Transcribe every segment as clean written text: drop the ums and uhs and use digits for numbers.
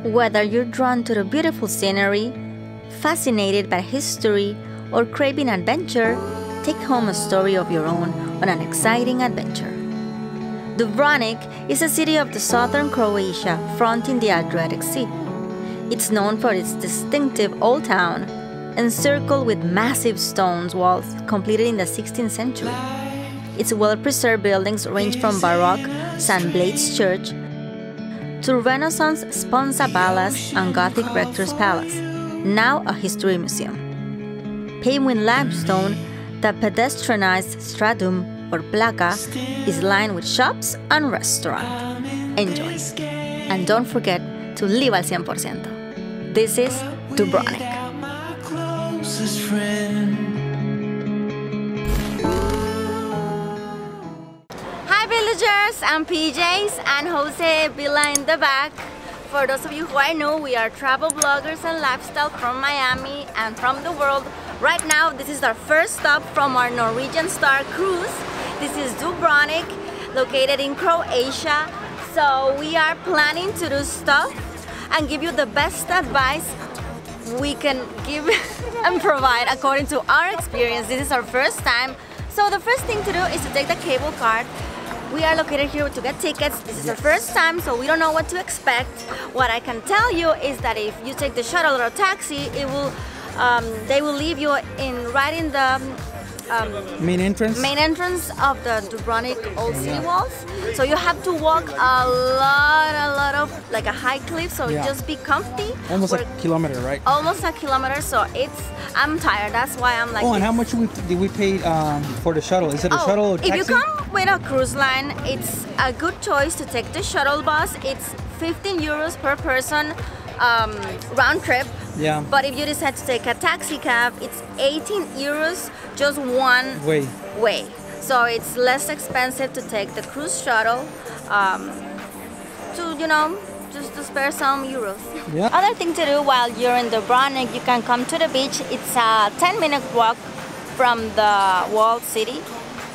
Whether you're drawn to the beautiful scenery, fascinated by history, or craving adventure, take home a story of your own on an exciting adventure. Dubrovnik is a city of the southern Croatia fronting the Adriatic Sea. It's known for its distinctive old town, encircled with massive stone walls completed in the 16th century. Its well-preserved buildings range from Baroque St. Blaise Church to Renaissance Sponsa Palace and Gothic Rector's Palace, now a history museum. Paved with limestone, the pedestrianized stratum or placa is lined with shops and restaurants. Enjoy! And don't forget to live al 100%. This is Dubrovnik. Hi villagers, I'm PJs and Jose Villa in the back. For those of you who are new, we are travel bloggers and lifestyle from Miami and from the world. Right now, this is our first stop from our Norwegian Star cruise. This is Dubrovnik, located in Croatia. So we are planning to do stuff and give you the best advice we can give and provide according to our experience. This is our first time. So the first thing to do is to take the cable car. We are located here to get tickets. This is our first time, so we don't know what to expect. What I can tell you is that if you take the shuttle or a taxi, they will leave you right in the main entrance of the Dubrovnik old city walls. So you have to walk a lot of, like a high cliff, so just be comfy. Almost a kilometer, right? Almost a kilometer, so I'm tired, that's why I'm like and how much did we pay for the shuttle? Is it a shuttle or taxi? If you come with a cruise line, it's a good choice to take the shuttle bus. It's 15 euros per person round trip. Yeah. But if you decide to take a taxi cab, it's 18 euros just one way. So it's less expensive to take the cruise shuttle just to spare some euros. Yeah. Other thing to do while you're in Dubrovnik, you can come to the beach. It's a 10-minute walk from the walled city.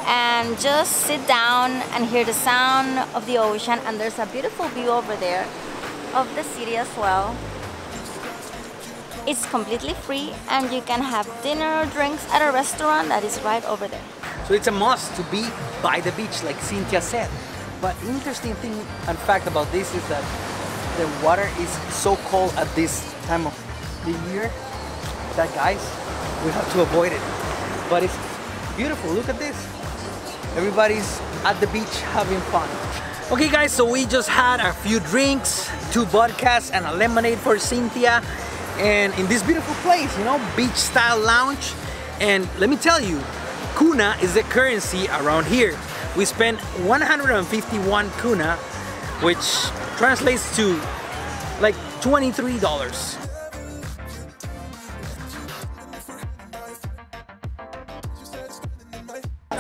And just sit down and hear the sound of the ocean. And there's a beautiful view over there of the city as well. It's completely free and you can have dinner or drinks at a restaurant that is right over there. So it's a must to be by the beach, like Cynthia said. But interesting thing and fact about this is that the water is so cold at this time of the year that, guys, we have to avoid it. But it's beautiful, look at this. Everybody's at the beach having fun. Okay guys, so we just had a few drinks, 2 vodkas and a lemonade for Cynthia. And in this beautiful place, beach style lounge. And let me tell you, kuna is the currency around here. We spent 151 kuna, which translates to like $23.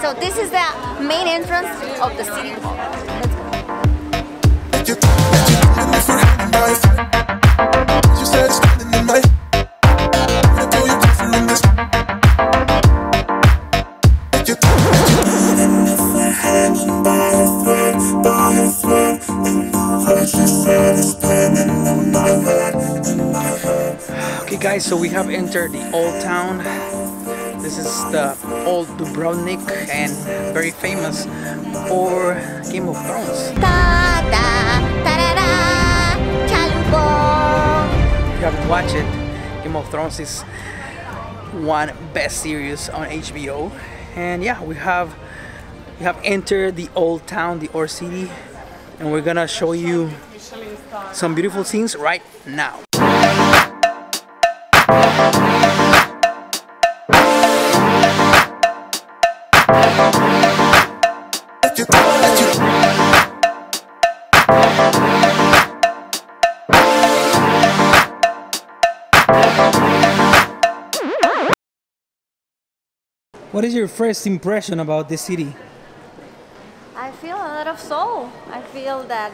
So this is the main entrance of the city hall. Okay guys, so we have entered the old town. This is the old Dubrovnik and very famous for Game of Thrones. If you haven't watched it, Game of Thrones is one best series on HBO. And yeah, we have entered the old town, the old city, and we're gonna show you some beautiful scenes right now. What is your first impression about this city? I feel a lot of soul. I feel that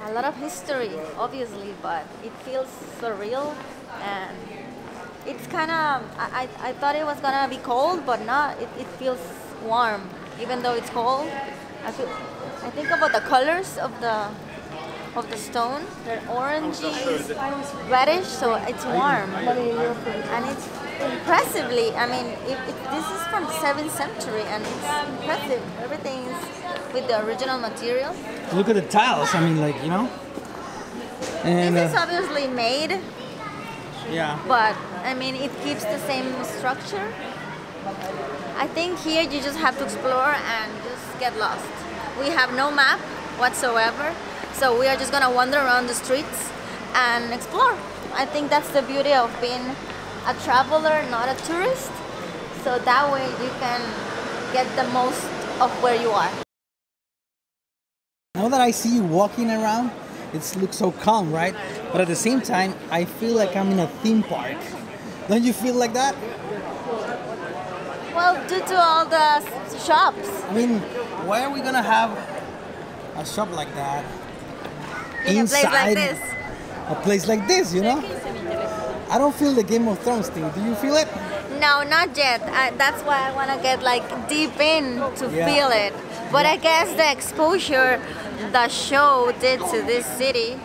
a lot of history, obviously, but it feels surreal and it's kind of, I thought it was gonna be cold, but not. It feels warm, even though it's cold. I think about the colors of of the stone. They're orangey, reddish, so it's warm. And it's impressively, I mean, this is from the 7th century and it's impressive. Everything's with the original material. Look at the tiles. I mean, like, you know. And this is obviously made. Yeah. But I mean, it keeps the same structure. I think here you just have to explore and just get lost. We have no map whatsoever, so we are just gonna wander around the streets and explore. I think that's the beauty of being a traveler, not a tourist. So that way you can get the most of where you are. Now that I see you walking around, it looks so calm, right? But at the same time, I feel like I'm in a theme park. Don't you feel like that? Well, due to all the shops. I mean, why are we gonna have a shop like that In inside a place like this? a place like this, you know? I don't feel the Game of Thrones thing. Do you feel it? No, not yet. That's why I want to get like deep in to feel it. But I guess the exposure the show did to this city,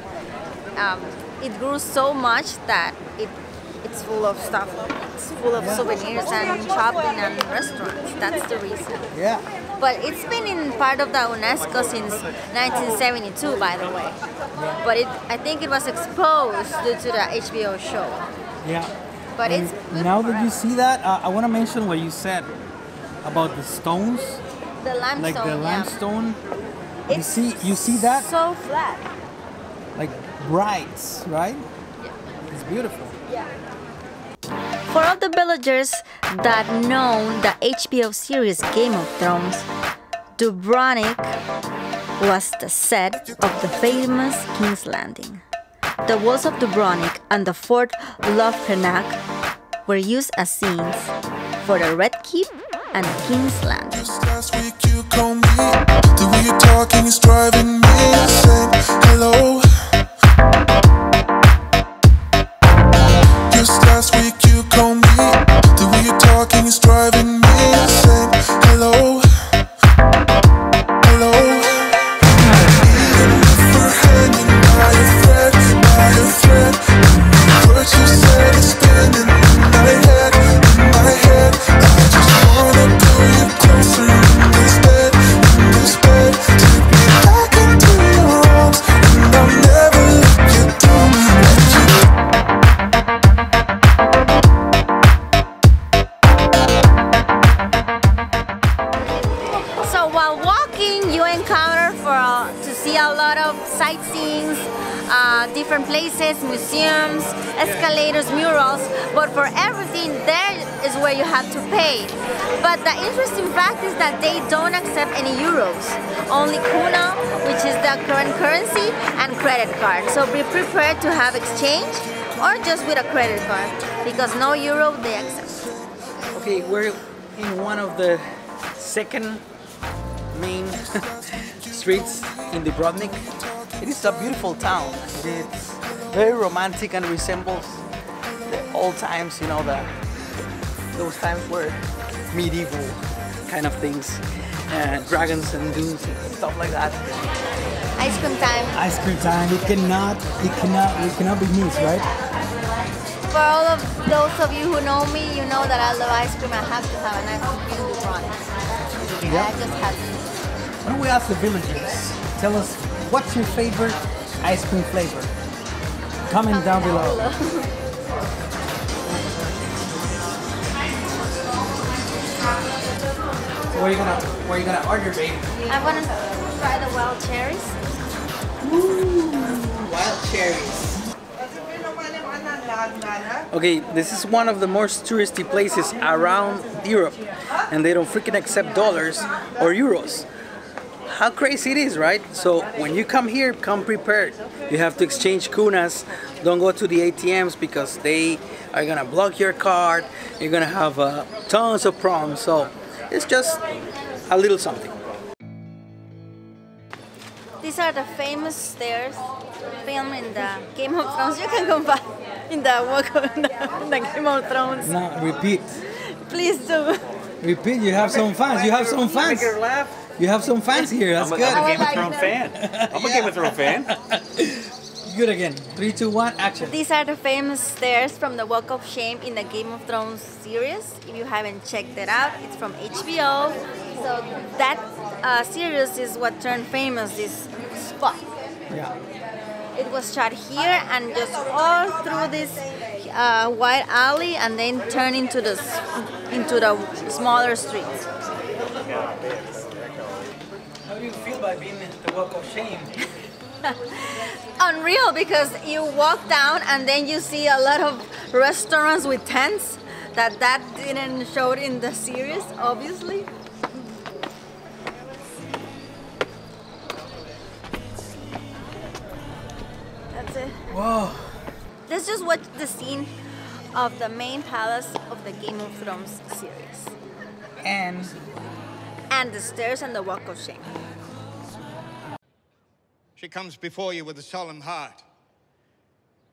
it grew so much that it's full of stuff. It's full of souvenirs and shopping and restaurants. That's the reason. Yeah. But it's been in part of the UNESCO since 1972, by the way. But I think it was exposed due to the HBO show. Yeah. But and it's now that you see that, I want to mention what you said about the stones, the limestone. like the limestone. It's You see that? So flat. Like bright, right? Yeah. It's beautiful. Yeah. For all the villagers that know the HBO series Game of Thrones, Dubrovnik was the set of the famous King's Landing. The walls of Dubrovnik and the Fort Lovkrenak were used as scenes for the Red Keep and King's Landing. Just last week you called me, the way you're talking is driving me insane. Hello. Just last week you called me, the way you're talking is driving me insane. Hello. Hello. Even if we're hanging by a thread, what you said is spinning in my head, I just wanna pull you closer in this bed, take me back into your arms, and I'll never let you down, So while walking, you encounter to see a lot of sightseeing, different places, museums, escalators, murals, but for everything there is where you have to pay. But the interesting fact is that they don't accept any euros, only kuna, which is the current currency, and credit card. So be prepared to have exchange or just with a credit card, because no euro they accept. Okay, we're in one of the second main streets in Dubrovnik. It is a beautiful town. It's very romantic and resembles the old times, you know, those times where medieval kind of things, dragons and dunes and stuff like that. Ice cream time. Ice cream time. We cannot be missed, right? For all of those of you who know me, you know that I love ice cream. I have to have an ice cream in Dubrovnik. Yeah. I just have to. Why don't we ask the villagers? Tell us, what's your favorite ice cream flavor? Comment down below. So what are you gonna order, babe? I want to try the wild cherries. Ooh, wild cherries. Okay, this is one of the most touristy places around Europe, and they don't freaking accept dollars or euros. How crazy it is, right? So when you come here, come prepared. You have to exchange kunas. Don't go to the ATMs because they are gonna block your card. You're gonna have tons of problems. So it's just a little something. These are the famous stairs filmed in the Game of Thrones. You can go back in the walk of the Game of Thrones. No, repeat. Please do. Repeat, you have some fans. You have some fans. Make her laugh. You have some fans here. That's I'm good. a Game of Thrones fan. I'm a Game of Thrones fan. Good again. 3, 2, 1, action. These are the famous stairs from the Walk of Shame in the Game of Thrones series. If you haven't checked it out, it's from HBO. So that series is what turned famous this spot. Yeah. It was shot here and just all through this wide alley, and then turned into the smaller streets. How do you feel by being in the Walk of Shame? Unreal, because you walk down and then you see a lot of restaurants with tents that didn't show in the series, obviously. That's it. Whoa. Let's just watch the scene of the main palace of the Game of Thrones series. And The stairs and the Walk of Shame. She comes before you with a solemn heart,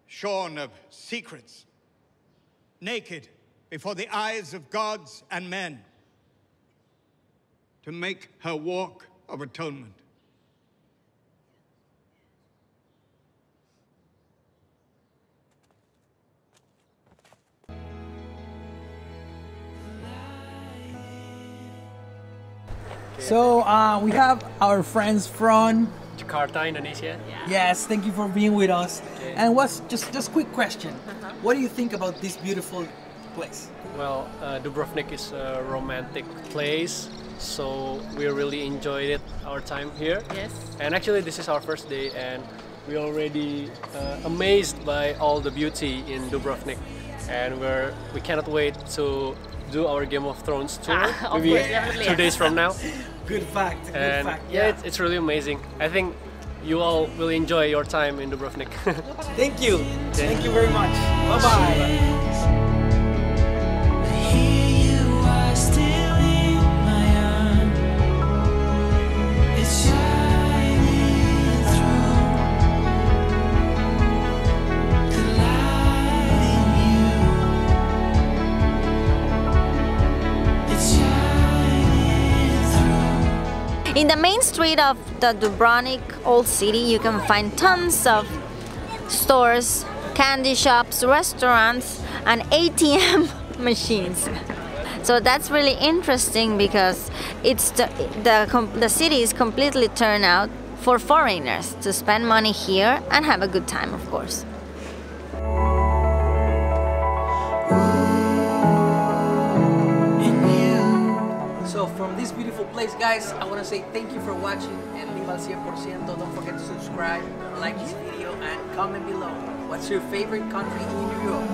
shorn of secrets, naked before the eyes of gods and men, to make her walk of atonement. so we have our friends from Jakarta, Indonesia. Yes, thank you for being with us. Okay. And what's just quick question. What do you think about this beautiful place? Well, Dubrovnik is a romantic place, so we really enjoyed it, our time here. Yes. And actually, this is our first day, and we're already amazed by all the beauty in Dubrovnik, and we cannot wait to do our Game of Thrones tour. Of maybe course, definitely. 2 days from now. Good fact. Good And fact. yeah, it's really amazing. I think you all will enjoy your time in Dubrovnik. Thank you. Thank you very much. Bye bye. In the main street of the Dubrovnik old city, you can find tons of stores, candy shops, restaurants, and ATM machines. So that's really interesting because it's the city is completely turned out for foreigners to spend money here and have a good time, of course. So from this beautiful place, guys, I want to say thank you for watching and leave al 100%. Don't forget to subscribe, like this video, and comment below. What's your favorite country in Europe?